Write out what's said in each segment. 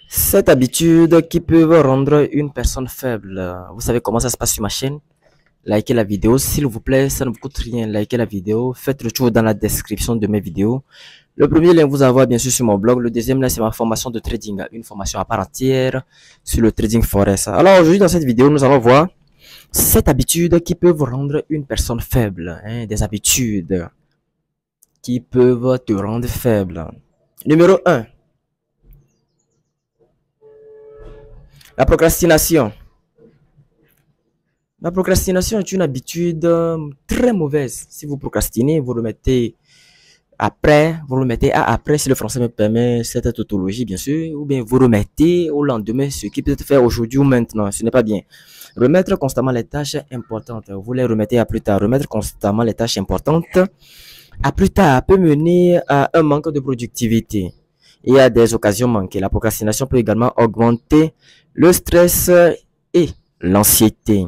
Cette habitude qui peut rendre une personne faible. Vous savez comment ça se passe sur ma chaîne? Likez la vidéo, s'il vous plaît, ça ne vous coûte rien. Likez la vidéo, faites le tour dans la description de mes vidéos. Le premier lien vous envoie bien sûr sur mon blog. Le deuxième lien, c'est ma formation de trading, une formation à part entière sur le trading forex. Alors aujourd'hui, dans cette vidéo, nous allons voir cette habitude qui peut vous rendre une personne faible. Des habitudes qui peuvent te rendre faible. Numéro 1. La procrastination. La procrastination est une habitude très mauvaise. Si vous procrastinez, vous remettez après, vous remettez à après, si le français me permet cette tautologie, bien sûr, ou bien vous remettez au lendemain ce qui peut être fait aujourd'hui ou maintenant. Ce n'est pas bien. Remettre constamment les tâches importantes, vous les remettez à plus tard. Remettre constamment les tâches importantes à plus tard peut mener à un manque de productivité et à des occasions manquées. La procrastination peut également augmenter le stress et l'anxiété,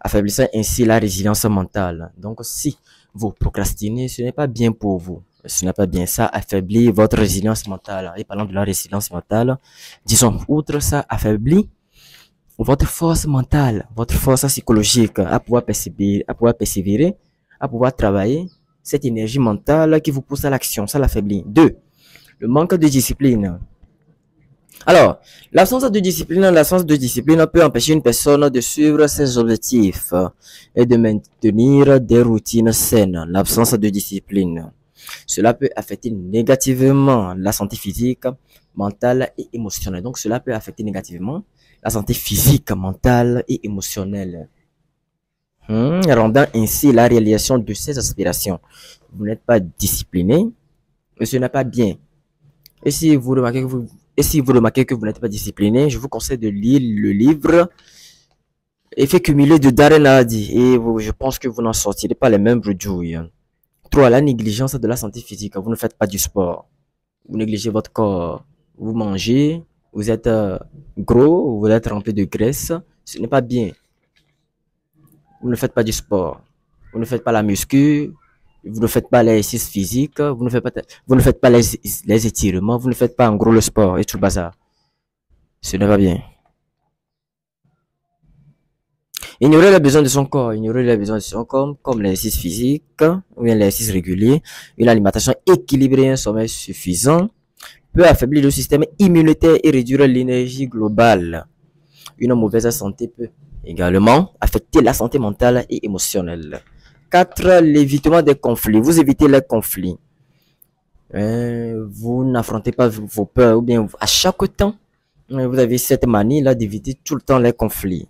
affaiblissant ainsi la résilience mentale. Donc, si vous procrastinez, ce n'est pas bien pour vous. Ce n'est pas bien. Ça affaiblit votre résilience mentale. Et parlant de la résilience mentale, disons, outre ça, affaiblit votre force mentale, votre force psychologique à pouvoir persévérer, à pouvoir travailler. Cette énergie mentale qui vous pousse à l'action, ça l'affaiblit. 2. Le manque de discipline. Alors, l'absence de discipline peut empêcher une personne de suivre ses objectifs et de maintenir des routines saines. L'absence de discipline. Cela peut affecter négativement la santé physique, mentale et émotionnelle. Donc, cela peut affecter négativement la santé physique, mentale et émotionnelle. Rendant ainsi la réalisation de ses aspirations. Vous n'êtes pas discipliné, mais ce n'est pas bien. Et si vous remarquez que vous n'êtes pas discipliné, je vous conseille de lire le livre Effet cumulé de Darren Hardy. Et je pense que vous n'en sortirez pas les mêmes bredouilles. 3. La négligence de la santé physique. Vous ne faites pas du sport. Vous négligez votre corps. Vous mangez. Vous êtes gros. Vous êtes rempli de graisse. Ce n'est pas bien. Vous ne faites pas du sport. Vous ne faites pas la muscu. Vous ne faites pas les exercices physiques. Vous ne faites pas les étirements. Vous ne faites pas en gros le sport et tout le bazar. Ce n'est pas bien. Ignorer les besoins de son corps. Ignorer les besoins de son corps, comme l'exercice physique, ou bien l'exercice régulier, une alimentation équilibrée et un sommeil suffisant, peut affaiblir le système immunitaire et réduire l'énergie globale. Une mauvaise santé peut également affecter la santé mentale et émotionnelle. 4. L'évitement des conflits. Vous évitez les conflits. Vous n'affrontez pas vos peurs, ou bien à chaque temps, vous avez cette manie-là d'éviter tout le temps les conflits.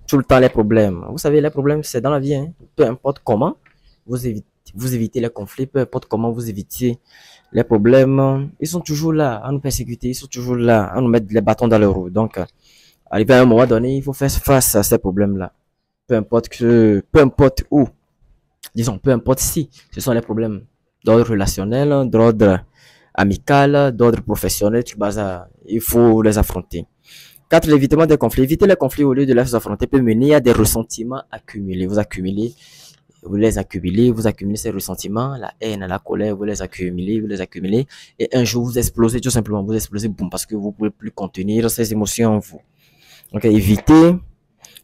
Tout le temps les problèmes. Vous savez, les problèmes, c'est dans la vie. Peu importe comment, vous évitez les conflits, peu importe comment vous évitez les problèmes. Ils sont toujours là à nous persécuter, ils sont toujours là à nous mettre les bâtons dans les roues. Donc, arrivé à un moment donné, il faut faire face à ces problèmes-là. Peu importe où. Disons, peu importe si ce sont les problèmes d'ordre relationnel, d'ordre amical, d'ordre professionnel, tout bazar. Il faut les affronter. 4. L'évitement des conflits. Éviter les conflits au lieu de les affronter peut mener à des ressentiments accumulés. Vous accumulez ces ressentiments, la haine, la colère, vous les accumulez, et un jour vous explosez tout simplement, boum, parce que vous pouvez plus contenir ces émotions en vous. Donc, éviter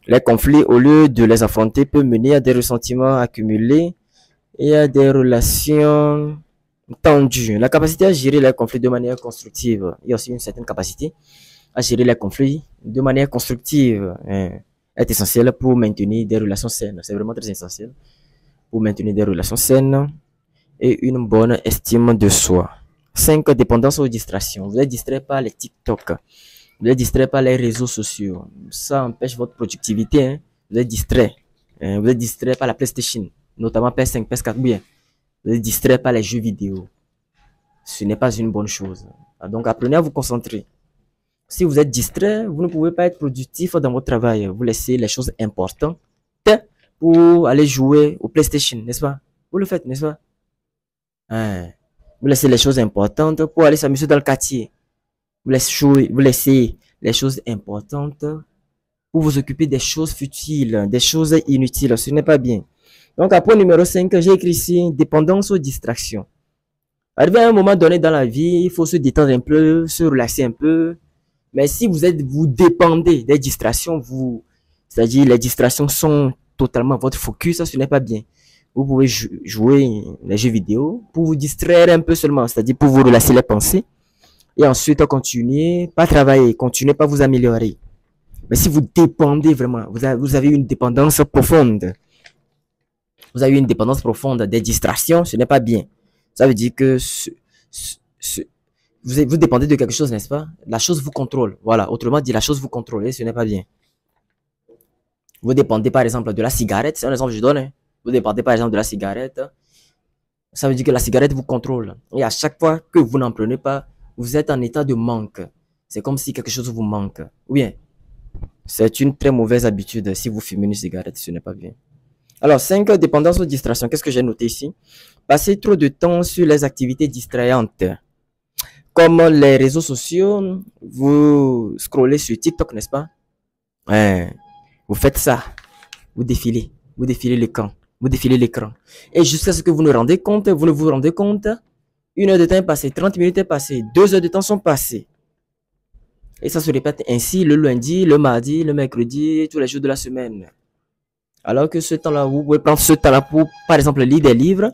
les conflits au lieu de les affronter peut mener à des ressentiments accumulés et à des relations tendues. La capacité à gérer les conflits de manière constructive. Il y a aussi une certaine capacité à gérer les conflits de manière constructive est essentielle pour maintenir des relations saines. C'est vraiment très essentiel pour maintenir des relations saines et une bonne estime de soi. 5. Dépendance aux distractions. Vous êtes distrait par les TikTok. Vous êtes distrait par les réseaux sociaux. Ça empêche votre productivité. Vous êtes distrait. Vous êtes distrait par la PlayStation, notamment PS5, PS4. Bien. Vous êtes distrait par les jeux vidéo. Ce n'est pas une bonne chose. Donc, apprenez à vous concentrer. Si vous êtes distrait, vous ne pouvez pas être productif dans votre travail. Vous laissez les choses importantes pour aller jouer au PlayStation, n'est-ce pas? Vous le faites, n'est-ce pas? Vous laissez les choses importantes pour aller s'amuser dans le quartier. Vous laissez les choses importantes pour vous occuper des choses futiles, des choses inutiles. Ce n'est pas bien. Donc, après numéro 5, j'ai écrit ici, dépendance aux distractions. Arrivé à un moment donné dans la vie, il faut se détendre un peu, se relaxer un peu. Mais si vous dépendez des distractions, c'est-à-dire les distractions sont totalement votre focus, ce n'est pas bien. Vous pouvez jouer les jeux vidéo pour vous distraire un peu seulement, c'est-à-dire pour vous relaxer les pensées. Et ensuite, continuez, pas travailler, continuez pas vous améliorer. Mais si vous dépendez vraiment, vous avez une dépendance profonde. Vous avez une dépendance profonde des distractions, ce n'est pas bien. Ça veut dire que vous dépendez de quelque chose, n'est-ce pas? La chose vous contrôle. Voilà. Autrement dit, la chose vous contrôle et ce n'est pas bien. Vous dépendez par exemple de la cigarette. C'est un exemple que je donne. Hein. Vous dépendez par exemple de la cigarette. Ça veut dire que la cigarette vous contrôle. Et à chaque fois que vous n'en prenez pas, vous êtes en état de manque. C'est comme si quelque chose vous manque. Ou bien, c'est une très mauvaise habitude. Si vous fumez une cigarette, ce n'est pas bien. Alors, 5, dépendance aux distractions. Qu'est-ce que j'ai noté ici? Passer trop de temps sur les activités distrayantes. Comme les réseaux sociaux, vous scrollez sur TikTok, n'est-ce pas? Ouais. Vous faites ça. Vous défilez l'écran. Vous défilez l'écran. Et jusqu'à ce que vous ne vous rendez compte, 1 heure de temps est passée, 30 minutes est passée, 2 heures de temps sont passées. Et ça se répète ainsi le lundi, le mardi, le mercredi, tous les jours de la semaine. Alors que ce temps-là, vous pouvez prendre ce temps-là pour, par exemple, lire des livres,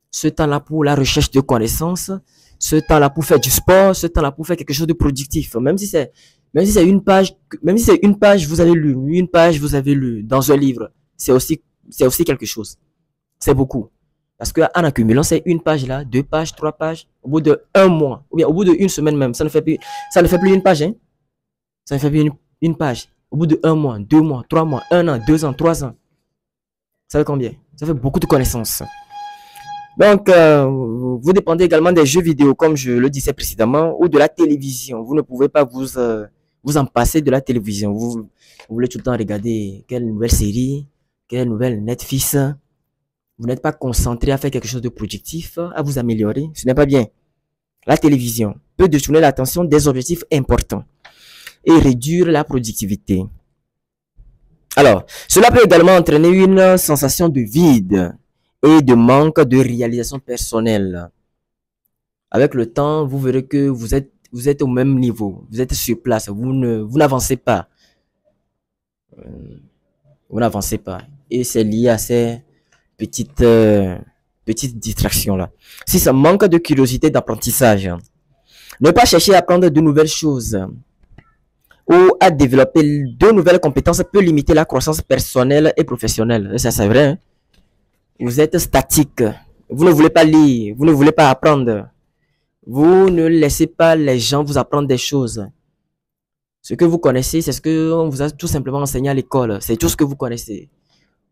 ce temps-là pour la recherche de connaissances, ce temps-là pour faire du sport, ce temps-là pour faire quelque chose de productif. Même si c'est une page, vous avez lu dans un livre, c'est aussi quelque chose. C'est beaucoup. Parce que en accumulant, c'est une page là, 2 pages, 3 pages, au bout de 1 mois, ou bien au bout de 1 semaine même, ça ne fait plus une page, hein. Ça ne fait plus une page. Au bout de 1 mois, 2 mois, 3 mois, 1 an, 2 ans, 3 ans. Ça fait combien? Ça fait beaucoup de connaissances. Donc, vous dépendez également des jeux vidéo, comme je le disais précédemment, ou de la télévision. Vous ne pouvez pas vous en passer de la télévision. Vous voulez tout le temps regarder quelle nouvelle série, quelle nouvelle Netflix. Vous n'êtes pas concentré à faire quelque chose de productif, à vous améliorer. Ce n'est pas bien. La télévision peut détourner l'attention des objectifs importants et réduire la productivité. Alors, cela peut également entraîner une sensation de vide et de manque de réalisation personnelle. Avec le temps, vous verrez que vous êtes au même niveau, vous êtes sur place, vous n'avancez pas. Vous n'avancez pas. Et c'est lié à ces petites distractions là. Si ça manque de curiosité d'apprentissage, ne pas chercher à apprendre de nouvelles choses ou à développer de nouvelles compétences peut limiter la croissance personnelle et professionnelle. Ça, c'est vrai. Hein? Vous êtes statique. Vous ne voulez pas lire. Vous ne voulez pas apprendre. Vous ne laissez pas les gens vous apprendre des choses. Ce que vous connaissez, c'est ce que on vous a tout simplement enseigné à l'école. C'est tout ce que vous connaissez.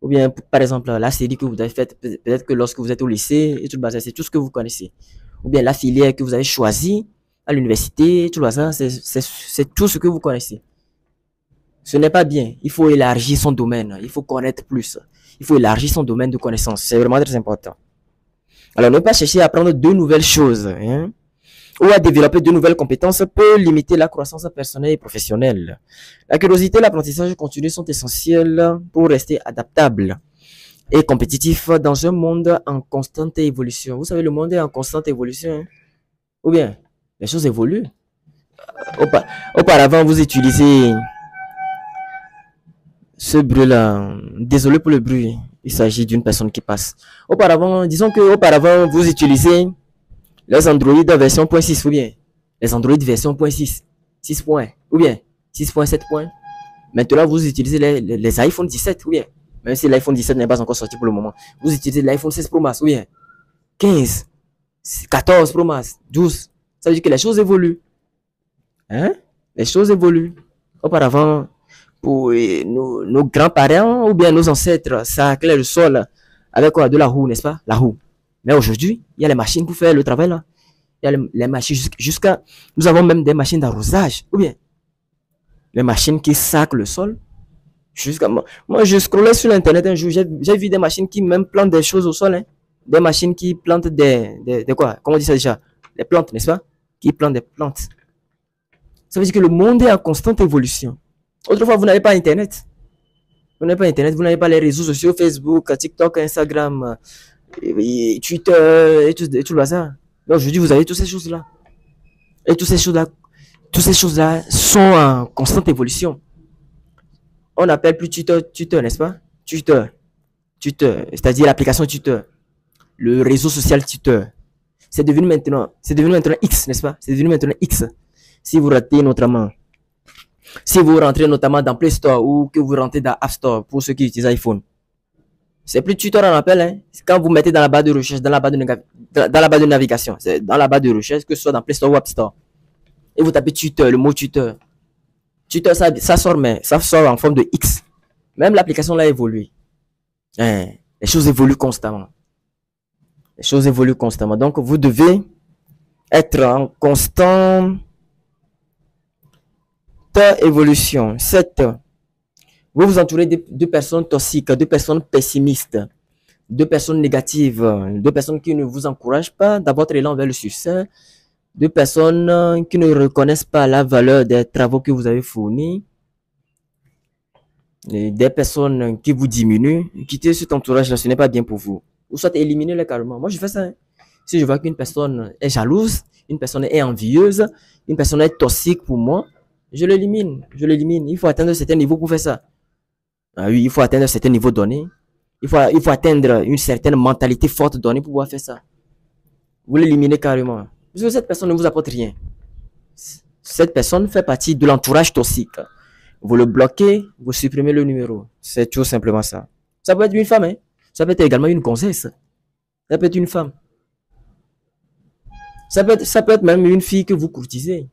Ou bien, par exemple, la série que vous avez faite, peut-être que lorsque vous êtes au lycée, et tout le bazar, c'est tout ce que vous connaissez. Ou bien la filière que vous avez choisie à l'université, tout le bazar, c'est tout ce que vous connaissez. Ce n'est pas bien. Il faut élargir son domaine. Il faut connaître plus. Il faut élargir son domaine de connaissance. C'est vraiment très important. Alors, ne pas chercher à apprendre de nouvelles choses, hein, ou à développer de nouvelles compétences peut limiter la croissance personnelle et professionnelle. La curiosité et l'apprentissage continu sont essentiels pour rester adaptable et compétitif dans un monde en constante évolution. Vous savez, le monde est en constante évolution. Hein? Ou bien, les choses évoluent. Auparavant, vous utilisez ce bruit-là. Désolé pour le bruit. Il s'agit d'une personne qui passe. Auparavant, disons que auparavant, vous utilisez les Android version 0.6 ou bien les Android version 0.6, 6 points, ou bien 6.7 points. Maintenant, vous utilisez les iPhone 17 ou bien, même si l'iPhone 17 n'est pas encore sorti pour le moment, vous utilisez l'iPhone 16 Pro Max ou bien 15, 14 Pro Max, 12. Ça veut dire que les choses évoluent. Hein? Les choses évoluent. Auparavant, pour nos grands-parents ou bien nos ancêtres, ça clé le sol avec quoi? De la roue, n'est-ce pas? La roue. Mais aujourd'hui, il y a les machines pour faire le travail là. Il y a les machines jusqu'à... Nous avons même des machines d'arrosage. Ou bien, les machines qui sacent le sol. Moi, je scrollais sur l'internet un jour, j'ai vu des machines qui même plantent des choses au sol. Hein. Des machines qui plantent des quoi? Comment on dit ça déjà? Des plantes, n'est-ce pas? Qui plantent des plantes. Ça veut dire que le monde est en constante évolution. Autrefois, vous n'avez pas Internet. Vous n'avez pas Internet, vous n'avez pas les réseaux sociaux, Facebook, TikTok, Instagram, et Twitter, et tout le bazar. Mais aujourd'hui, vous avez toutes ces choses-là. Et toutes ces choses-là Toutes ces choses-là sont en constante évolution. On n'appelle plus tuteur, tuteur, n'est-ce pas? Tuteur, tuteur, c'est-à-dire l'application tuteur, le réseau social tuteur. C'est devenu maintenant X, n'est-ce pas? C'est devenu maintenant X. Si vous ratez notamment, si vous rentrez notamment dans Play Store ou que vous rentrez dans App Store pour ceux qui utilisent iPhone, c'est plus tuteur en appel, hein. Quand vous mettez dans la barre de recherche, dans la barre de navigation, c'est dans la barre de recherche, que ce soit dans Play Store ou App Store, et vous tapez tuteur, le mot tuteur. Tuteur, ça sort, mais ça sort en forme de X. Même l'application l'a évolué. Hein, les choses évoluent constamment. Les choses évoluent constamment. Donc, vous devez être en constante évolution. 7. Vous vous entourez de personnes toxiques, de personnes pessimistes, de personnes négatives, de personnes qui ne vous encouragent pas dans votre élan vers le succès, de personnes qui ne reconnaissent pas la valeur des travaux que vous avez fournis, des personnes qui vous diminuent. Quittez cet entourage-là, ce n'est pas bien pour vous. Ou soit éliminez-les carrément. Moi, je fais ça. Hein. Si je vois qu'une personne est jalouse, une personne est envieuse, une personne est toxique pour moi, je l'élimine. Je l'élimine. Il faut atteindre un certain niveau pour faire ça. Ah oui, il faut atteindre un certain niveau donné. Il faut atteindre une certaine mentalité forte donnée pour pouvoir faire ça. Vous l'éliminez carrément. Parce que cette personne ne vous apporte rien. Cette personne fait partie de l'entourage toxique. Vous le bloquez, vous supprimez le numéro. C'est tout simplement ça. Ça peut être une femme, hein. Ça peut être également une gonzesse. Ça peut être une femme. Ça peut être même une fille que vous courtisez.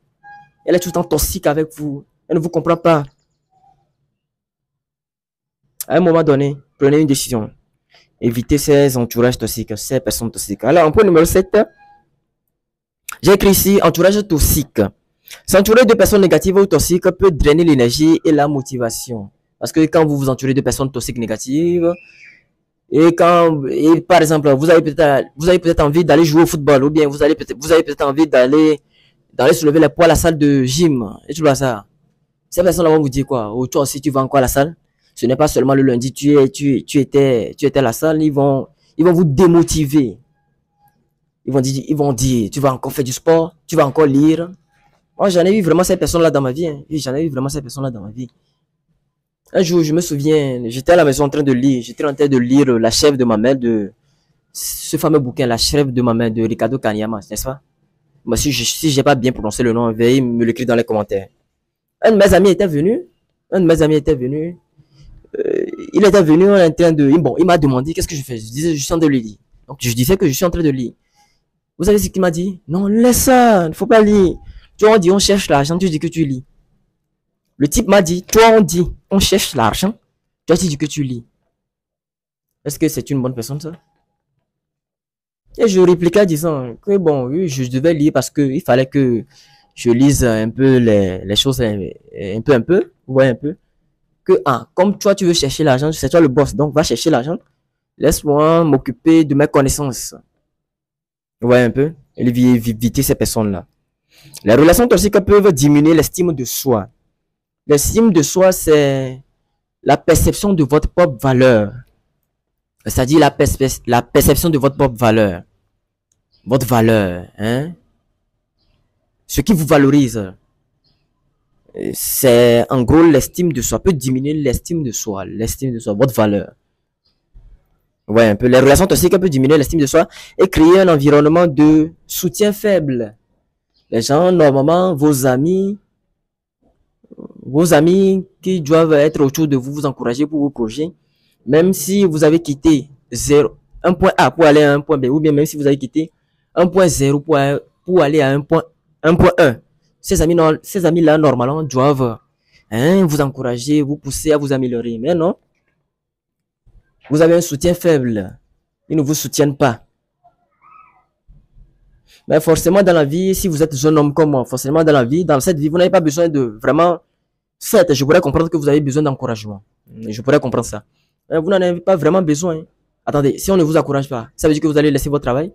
Elle est tout le temps toxique avec vous. Elle ne vous comprend pas. À un moment donné, prenez une décision. Évitez ces entourages toxiques, ces personnes toxiques. Alors, en point numéro 7, j'ai écrit ici entourage toxique. S'entourer de personnes négatives ou toxiques peut drainer l'énergie et la motivation. Parce que quand vous vous entourez de personnes toxiques négatives, et par exemple, vous avez peut-être envie d'aller jouer au football, ou bien vous avez peut-être envie d'aller soulever les poids à la salle de gym, et tout ça. Ces personnes-là vont vous dire quoi? Oh, toi aussi, tu vas encore à la salle? Ce n'est pas seulement le lundi, tu étais à la salle, ils vont vous démotiver. Ils vont dire, tu vas encore faire du sport, tu vas encore lire. Moi, j'en ai eu vraiment ces personnes-là dans ma vie. Hein. J'en ai eu vraiment ces personnes-là dans ma vie. Un jour, je me souviens, j'étais à la maison en train de lire. J'étais en train de lire La chèvre de ma mère de ce fameux bouquin, La chèvre de ma mère de Ricardo Kaniyama, n'est-ce pas? Moi, si j'ai pas bien prononcé le nom, veuillez me l'écrire dans les commentaires. Un de mes amis était venu. Il était venu en train de... Bon, il m'a demandé qu'est-ce que je fais. Je disais, je suis en train de lire. Donc, je disais que je suis en train de lire. Vous savez ce qu'il m'a dit? Non, laisse ça, il ne faut pas lire. Toi, on dit, on cherche l'argent, tu dis que tu lis. Le type m'a dit, toi, on dit, on cherche l'argent, toi, tu dis que tu lis. Est-ce que c'est une bonne personne, ça? Et je répliquais en disant que bon, oui, je devais lire parce que il fallait que je lise un peu les choses, un peu, vous voyez un peu. Que, comme toi, tu veux chercher l'argent, c'est toi le boss, donc va chercher l'argent. Laisse-moi m'occuper de mes connaissances. Vous voyez un peu? Éviter ces personnes-là. Les relations toxiques peuvent diminuer l'estime de soi. L'estime de soi, c'est la perception de votre propre valeur. C'est-à-dire la perception de votre propre valeur. Votre valeur, hein? Ce qui vous valorise. C'est en gros l'estime de soi. Peut diminuer l'estime de soi. L'estime de soi, votre valeur. Ouais, un peu. Les relations toxiques peuvent diminuer l'estime de soi et créer un environnement de soutien faible. Les gens, normalement, vos amis qui doivent être autour de vous, vous encourager pour vos projets, même si vous avez quitté un point A pour aller à un point B, ou bien même si vous avez quitté un point 0 pour aller à un point 1. Ces amis-là, normalement, doivent vous encourager, vous pousser à vous améliorer. Mais non, vous avez un soutien faible. Ils ne vous soutiennent pas. Mais forcément, dans la vie, si vous êtes un homme comme moi, forcément, dans cette vie, vous n'avez pas besoin de vraiment... Certes, je pourrais comprendre que vous avez besoin d'encouragement. Je pourrais comprendre ça. Mais vous n'en avez pas vraiment besoin. Attendez, si on ne vous encourage pas, ça veut dire que vous allez laisser votre travail?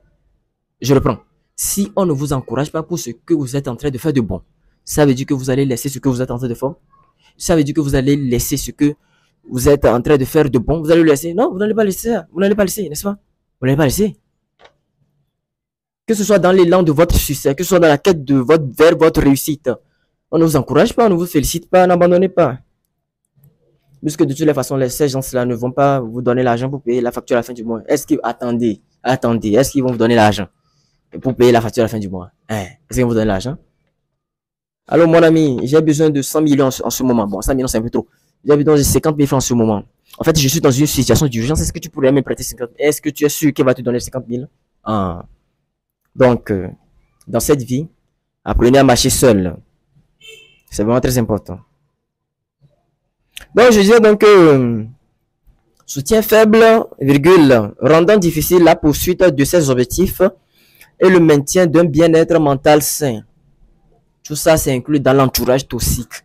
Je reprends. Si on ne vous encourage pas pour ce que vous êtes en train de faire de bon, ça veut dire que vous allez laisser ce que vous êtes en train de faire? Ça veut dire que vous allez laisser ce que vous êtes en train de faire de bon? Vous allez le laisser? Non, vous n'allez pas laisser ça. Vous n'allez pas laisser, n'est-ce pas? Vous n'allez pas laisser. Que ce soit dans l'élan de votre succès, que ce soit dans la quête vers votre réussite, On ne vous encourage pas, on ne vous félicite pas, n'abandonnez pas. Puisque de toutes les façons, ces gens-là ne vont pas vous donner l'argent pour payer la facture à la fin du mois. Est-ce qu'ils attendez, est-ce qu'ils vont vous donner l'argent pour payer la facture à la fin du mois? Est-ce qu'ils vont vous donner l'argent? Alors, mon ami, j'ai besoin de 100 millions en ce moment. Bon, 100 millions, c'est un peu trop. J'ai besoin de 50 000 francs en ce moment. En fait, je suis dans une situation d'urgence. Est-ce que tu pourrais me prêter 50 000? Est-ce que tu es sûr qu'il va te donner 50 000? Donc, dans cette vie, apprenez à marcher seul. C'est vraiment très important. Donc, je disais donc soutien faible, virgule, rendant difficile la poursuite de ses objectifs et le maintien d'un bien-être mental sain. Tout ça, c'est inclus dans l'entourage toxique.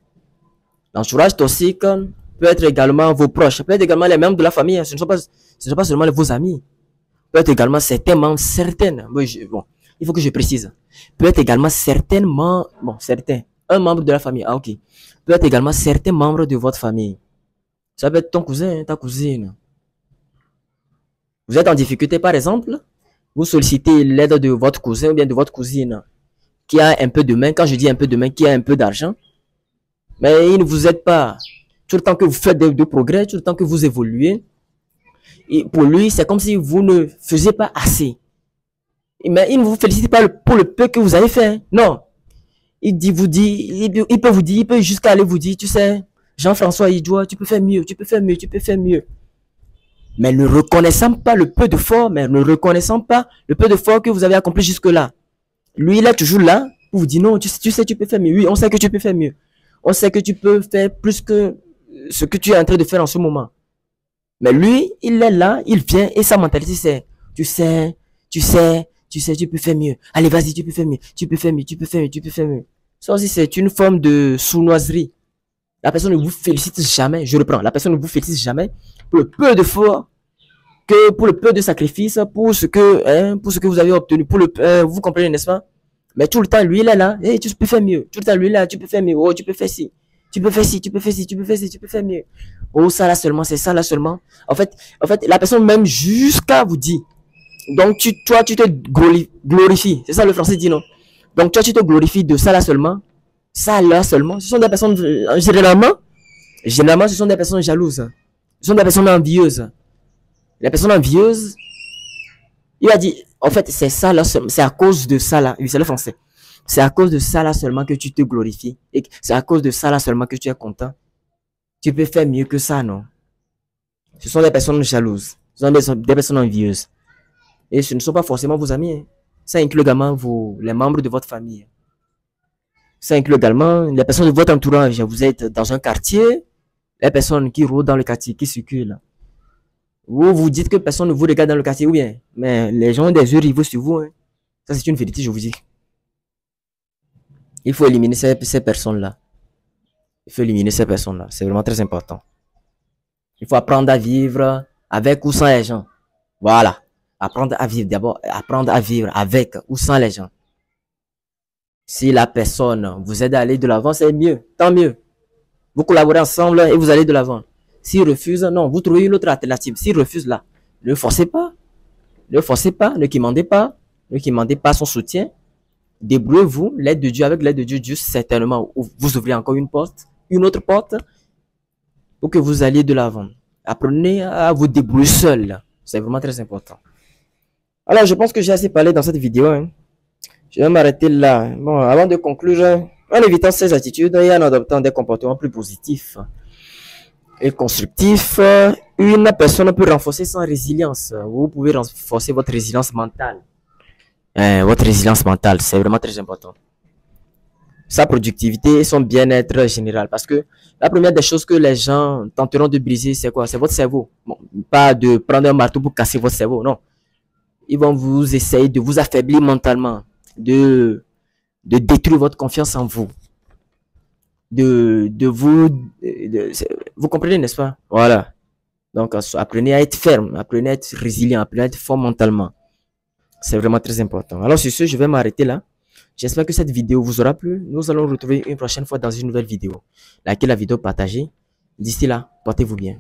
L'entourage toxique peut être également vos proches, peut être également les membres de la famille. Ce ne sont pas seulement vos amis. Peut être également certains membres, certaines. Bon, il faut que je précise. Peut être également certainement, certains. Un membre de la famille. Ah, ok. Peut être également certains membres de votre famille. Ça peut être ton cousin, ta cousine. Vous êtes en difficulté, par exemple. Vous sollicitez l'aide de votre cousin ou bien de votre cousine qui a un peu de main. Quand je dis un peu de main, qui a un peu d'argent. Mais il ne vous aide pas. Tout le temps que vous faites de progrès, tout le temps que vous évoluez. Et pour lui, c'est comme si vous ne faisiez pas assez. Mais il ne vous félicite pas pour le peu que vous avez fait. Non. Il peut jusqu'à aller vous dire, tu sais, Jean-François Idjoua, tu peux faire mieux, tu peux faire mieux, tu peux faire mieux. Mais ne reconnaissant pas le peu d'efforts, que vous avez accompli jusque-là. Lui, il est toujours là pour vous dire, non, tu sais, tu peux faire mieux. Oui, on sait que tu peux faire mieux. On sait que tu peux faire plus que ce que tu es en train de faire en ce moment. Mais lui, il est là, il vient et sa mentalité c'est, tu peux faire mieux. Allez, vas-y, tu peux faire mieux. Tu peux faire mieux, tu peux faire mieux, tu peux faire mieux. Ça aussi, c'est une forme de sournoiserie. La personne ne vous félicite jamais. Je reprends. La personne ne vous félicite jamais pour le peu d'efforts, pour le peu de sacrifices, pour ce que vous avez obtenu, vous comprenez, n'est-ce pas? Mais tout le temps, lui, il est là. Hey, tu peux faire mieux. Tout le temps, lui, il est là. Tu peux faire mieux. Oh, tu peux faire ci. Tu peux faire ci, tu peux faire ci, tu peux faire ci, tu peux faire mieux. Oh, ça là seulement, c'est ça là seulement. En fait, la personne même jusqu'à vous dire. Donc, toi, tu te glorifies. C'est ça le français dit, non? Donc, toi, tu te glorifies de ça là seulement. Ça là seulement. Ce sont des personnes, généralement, ce sont des personnes jalouses. Ce sont des personnes envieuses. Les personnes envieuses, il a dit, en fait, c'est ça là, c'est à cause de ça là. Oui, c'est le français. C'est à cause de ça là seulement que tu te glorifies. Et c'est à cause de ça là seulement que tu es content. Tu peux faire mieux que ça, non? Ce sont des personnes jalouses. Ce sont des personnes envieuses. Et ce ne sont pas forcément vos amis. Hein. Ça inclut également les membres de votre famille. Ça inclut également les personnes de votre entourage. Vous êtes dans un quartier, les personnes qui rôdent dans le quartier, qui circulent. Vous vous dites que personne ne vous regarde dans le quartier, ou bien, mais les gens ont des yeux rivés sur vous. Hein. Ça, c'est une vérité, je vous dis. Il faut éliminer ces personnes-là. Il faut éliminer ces personnes-là. C'est vraiment très important. Il faut apprendre à vivre avec ou sans les gens. Voilà. Apprendre à vivre d'abord. Apprendre à vivre avec ou sans les gens. Si la personne vous aide à aller de l'avant, c'est mieux. Tant mieux. Vous collaborez ensemble et vous allez de l'avant. S'il refuse, non, vous trouvez une autre alternative. S'il refuse là, ne forcez pas. Ne forcez pas. Ne commandez pas. Ne commandez pas son soutien. Débrouillez-vous. L'aide de Dieu, avec l'aide de Dieu, Dieu certainement vous ouvrez encore une autre porte pour que vous alliez de l'avant. Apprenez à vous débrouiller seul. C'est vraiment très important. Alors, je pense que j'ai assez parlé dans cette vidéo. Hein. Je vais m'arrêter là. Bon, avant de conclure, en évitant ces attitudes et en adoptant des comportements plus positifs et constructifs, une personne peut renforcer son résilience. Vous pouvez renforcer votre résilience mentale. Votre résilience mentale, c'est vraiment très important. Sa productivité et son bien-être général. Parce que la première des choses que les gens tenteront de briser, c'est quoi? C'est votre cerveau. Bon, pas de prendre un marteau pour casser votre cerveau, non. Ils vont vous essayer de vous affaiblir mentalement, de détruire votre confiance en vous. Vous comprenez, n'est-ce pas? Voilà. Donc, apprenez à être ferme, apprenez à être résilient, apprenez à être fort mentalement. C'est vraiment très important. Alors, sur ce, je vais m'arrêter là. J'espère que cette vidéo vous aura plu. Nous allons nous retrouver une prochaine fois dans une nouvelle vidéo. Likez la vidéo, partagez. D'ici là, portez-vous bien.